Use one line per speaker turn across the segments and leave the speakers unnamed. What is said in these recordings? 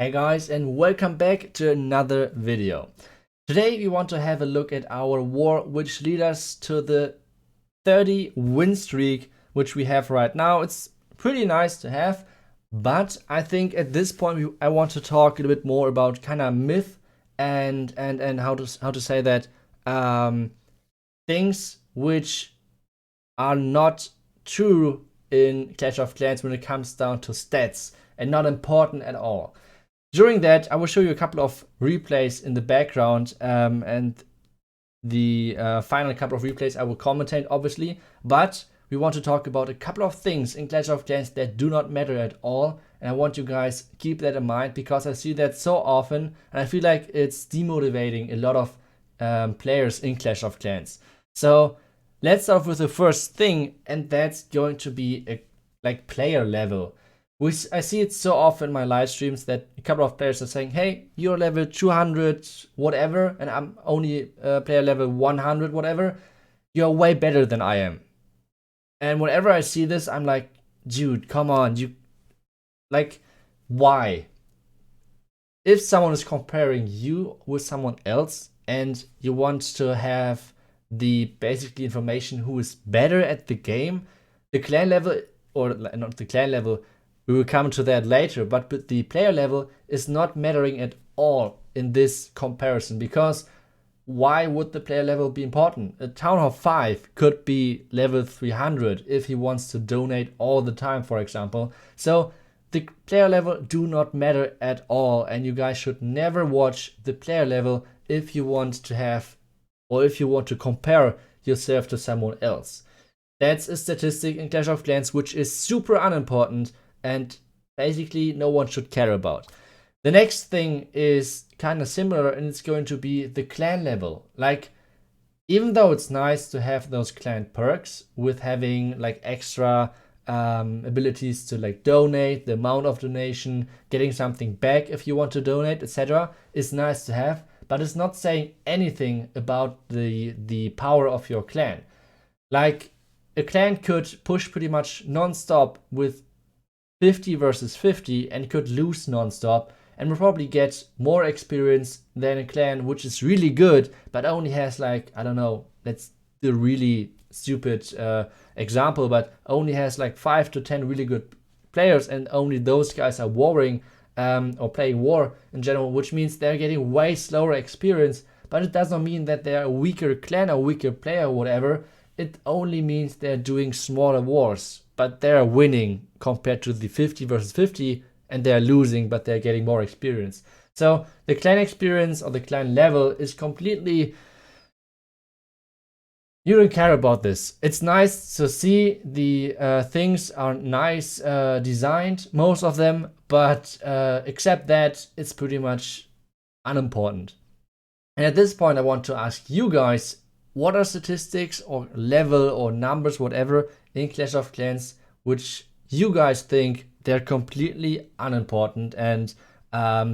Hey guys, and welcome back to another video. Today we want to have a look at our war which leads us to the 30 win streak which we have right now. It's pretty nice to have, but I think at this point I want to talk a little bit more about kind of myth and how to say that things which are not true in Clash of Clans when it comes down to stats and not important at all. During that, I will show you a couple of replays in the background, and the final couple of replays I will commentate, obviously. But we want to talk about a couple of things in Clash of Clans that do not matter at all, and I want you guys keep that in mind because I see that so often, and I feel like it's demotivating a lot of players in Clash of Clans. So let's start with the first thing, and that's going to be a player level. I see it so often in my live streams that a couple of players are saying, hey, you're level 200 whatever, and I'm only player level 100 whatever. You're way better than I am. And whenever I see this, I'm like, dude, come on. Why? If someone is comparing you with someone else and you want to have the basically information who is better at the game, the clan level, or not the clan level, we will come to that later, but the player level is not mattering at all in this comparison, because why would the player level be important? A Town Hall 5 could be level 300 if he wants to donate all the time, for example. So the player level do not matter at all, and you guys should never watch the player level if you want to have, or if you want to compare yourself to someone else. That's a statistic in Clash of Clans which is super unimportant and basically no one should care about. The next thing is kind of similar, and it's going to be the clan level. Like, even though it's nice to have those clan perks with having like extra abilities to like donate, the amount of donation, getting something back if you want to donate, etc., is nice to have, but it's not saying anything about the power of your clan. Like, a clan could push pretty much non-stop with 50 versus 50 and could lose non-stop and will probably get more experience than a clan which is really good but only has, like, I don't know, that's the really stupid example, but only has like 5 to 10 really good players, and only those guys are warring or playing war in general, which means they're getting way slower experience. But it does not mean that they're a weaker clan or weaker player or whatever. It only means they're doing smaller wars, but they're winning compared to the 50 versus 50, and they're losing, but they're getting more experience. So the clan experience or the clan level is completely... You don't care about this. It's nice to see the things are nice designed, most of them, but except that, it's pretty much unimportant. And at this point, I want to ask you guys, what are statistics or level or numbers, whatever, in Clash of Clans, which you guys think they're completely unimportant and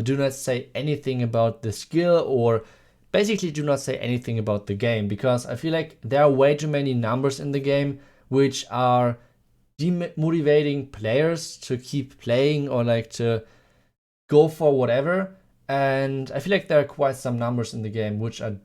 do not say anything about the skill, or basically do not say anything about the game? Because I feel like there are way too many numbers in the game which are demotivating players to keep playing or like to go for whatever. And I feel like there are quite some numbers in the game which are,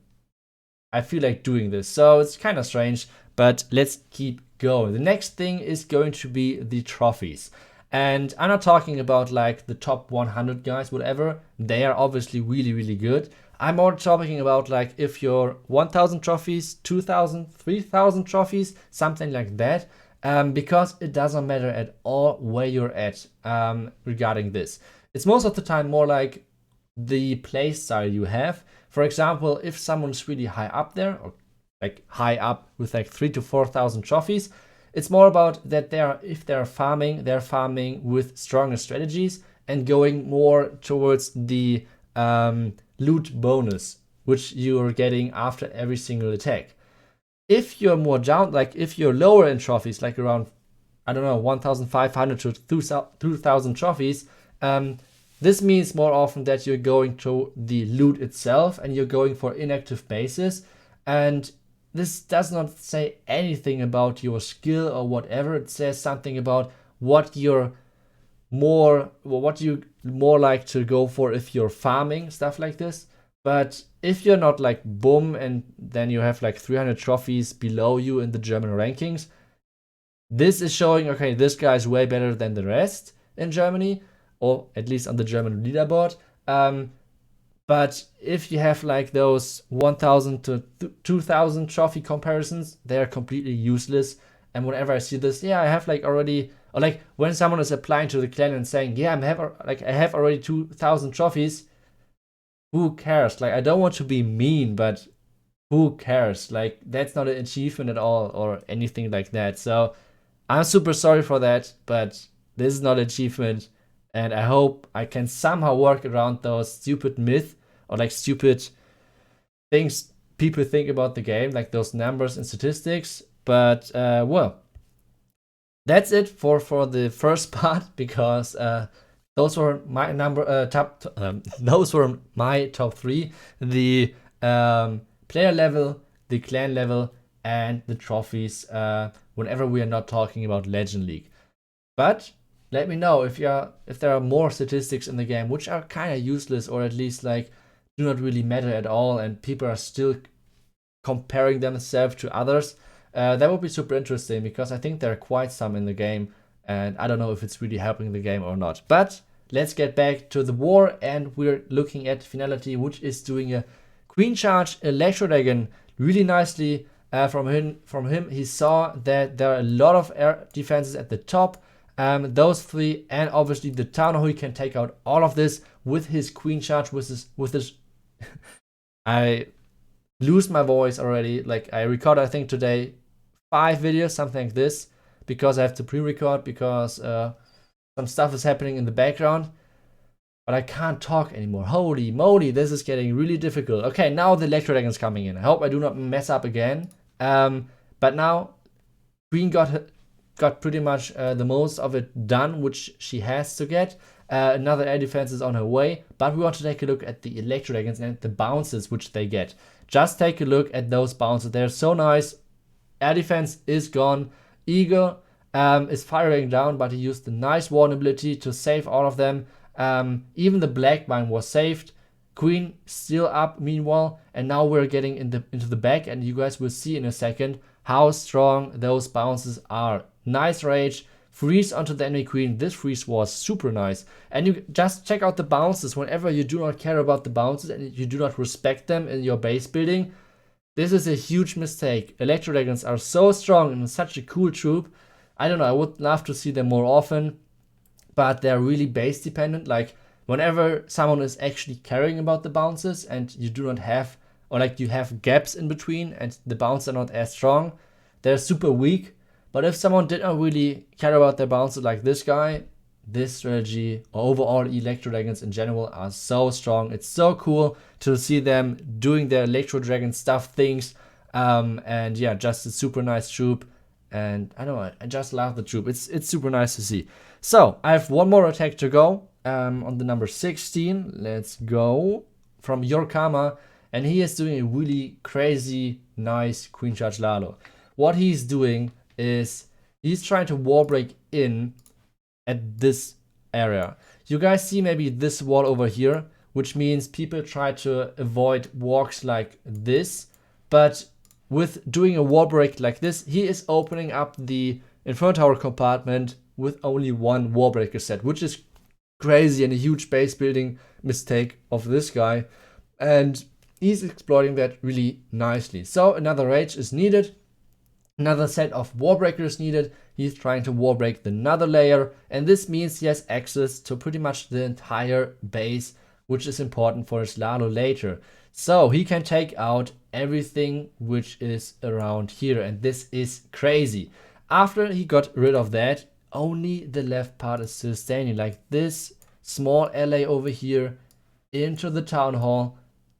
I feel like, doing this. So it's kind of strange, but let's keep going. The next thing is going to be the trophies. And I'm not talking about like the top 100 guys, whatever. They are obviously really, really good. I'm more talking about like if you're 1,000 trophies, 2,000, 3,000 trophies, something like that. Because it doesn't matter at all where you're at regarding this. It's most of the time more like the play style you have. For example, if someone's really high up there, or like high up with like 3,000 to 4,000 trophies, it's more about that if they're farming with stronger strategies and going more towards the loot bonus, which you're getting after every single attack. If you're more down, like if you're lower in trophies, like around, I don't know, 1,500 to 2,000 trophies, this means more often that you're going to the loot itself and you're going for inactive bases. And this does not say anything about your skill or whatever. It says something about what you're more, well, what you more like to go for if you're farming, stuff like this. But if you're not like boom, and then you have like 300 trophies below you in the German rankings, this is showing, okay, this guy is way better than the rest in Germany, or at least on the German leaderboard. But if you have like those 1000 to 2000 trophy comparisons, they are completely useless. And whenever I see this, yeah, I have like already, or like when someone is applying to the clan and saying, yeah, I have already 2000 trophies, who cares? Like, I don't want to be mean, but who cares? Like, that's not an achievement at all or anything like that. So I'm super sorry for that, but this is not an achievement. And I hope I can somehow work around those stupid myths or like stupid things people think about the game, like those numbers and statistics. But well, that's it for the first part, because those were my those were my top 3: the player level, the clan level, and the trophies. Whenever we are not talking about Legend League. But let me know if there are more statistics in the game which are kind of useless, or at least like do not really matter at all, and people are still comparing themselves to others. That would be super interesting, because I think there are quite some in the game, and I don't know if it's really helping the game or not. But let's get back to the war, and we're looking at Finality, which is doing a Queen Charge Electro Dragon really nicely. From him, he saw that there are a lot of air defenses at the top. Those 3, and obviously the Town Hall, he can take out all of this with his Queen Charge, with his I lose my voice already. Like, I recorded, I think today 5 videos, something like this, because I have to pre-record, because some stuff is happening in the background. But I can't talk anymore. Holy moly, this is getting really difficult. Okay, now the Electro Dragon's coming in. I hope I do not mess up again. But now Queen got pretty much the most of it done, which she has to get. Another air defense is on her way, but we want to take a look at the Electro Dragons and the bounces which they get. Just take a look at those bounces. They're so nice. Air defense is gone. Eagle is firing down, but he used a nice warn ability to save all of them. Even the black mine was saved. Queen still up meanwhile, and now we're getting into the back, and you guys will see in a second how strong those bounces are. Nice rage, freeze onto the enemy queen. This freeze was super nice, and you just check out the bounces. Whenever you do not care about the bounces and you do not respect them in your base building, this is a huge mistake. Electro Dragons are so strong and such a cool troop. I don't know, I would love to see them more often, but they're really base dependent. Like, whenever someone is actually caring about the bounces and you do not have, or like you have gaps in between and the bounces are not as strong, they're super weak. But if someone did not really care about their bounces like this guy, this strategy, or overall Electro Dragons in general, are so strong. It's so cool to see them doing their Electro Dragon stuff things. And yeah, just a super nice troop. And I don't know, I just love the troop. It's super nice to see. So I have one more attack to go. On the number 16, let's go from Yorkama, and he is doing a really crazy nice Queen Charge Lalo. What he's doing is he's trying to wall break in at this area. You guys see maybe this wall over here, which means people try to avoid walks like this, but with doing a wall break like this, he is opening up the Inferno Tower compartment with only one wall breaker set, which is crazy and a huge base building mistake of this guy, and he's exploiting that really nicely. So another rage is needed, another set of wall breakers needed. He's trying to wall break the nether layer, and this means he has access to pretty much the entire base, which is important for his Lalo later. So he can take out everything which is around here, and this is crazy. After he got rid of that, only the left part is still standing, like this small alley over here into the town hall.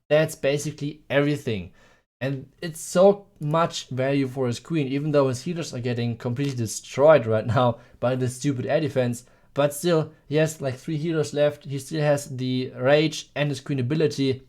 That's basically everything, and it's so much value for his queen, even though his healers are getting completely destroyed right now by the stupid air defense. But still, he has like 3 healers left. He still has the rage and his queen ability.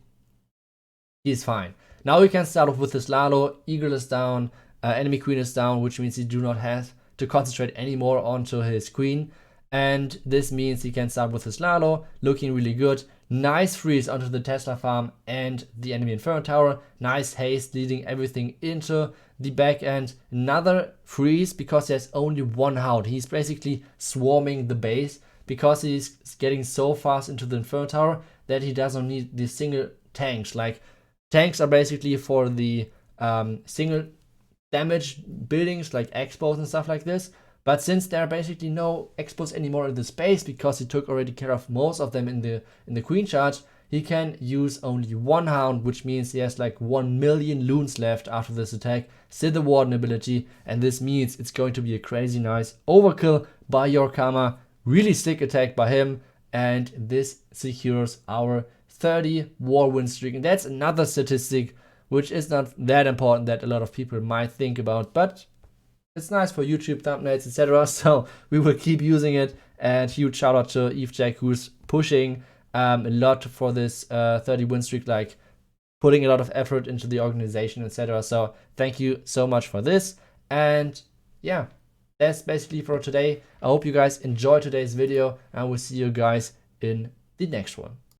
He's fine. Now we can start off with his Lalo. Eagle is down, enemy queen is down, which means he do not have to concentrate anymore onto his queen. And this means he can start with his Lalo, looking really good. Nice freeze onto the Tesla farm and the enemy Inferno Tower. Nice haste leading everything into the back end. Another freeze because there's only one hound. He's basically swarming the base because he's getting so fast into the Inferno Tower that he doesn't need the single tanks. Like, tanks are basically for the single damage buildings like expos and stuff like this. But since there are basically no expos anymore in the space because he took already care of most of them in the queen charge, he can use only one hound, which means he has like 1 million loons left after this attack, still the warden ability, and this means it's going to be a crazy nice overkill by Yorkama, really slick attack by him, and this secures our 30 war win streak. And that's another statistic which is not that important that a lot of people might think about, but it's nice for YouTube thumbnails, etc. So we will keep using it. And huge shout out to EveJack, who's pushing a lot for this 30 win streak, like putting a lot of effort into the organization, etc. So thank you so much for this. And yeah, that's basically for today. I hope you guys enjoyed today's video, and we'll see you guys in the next one.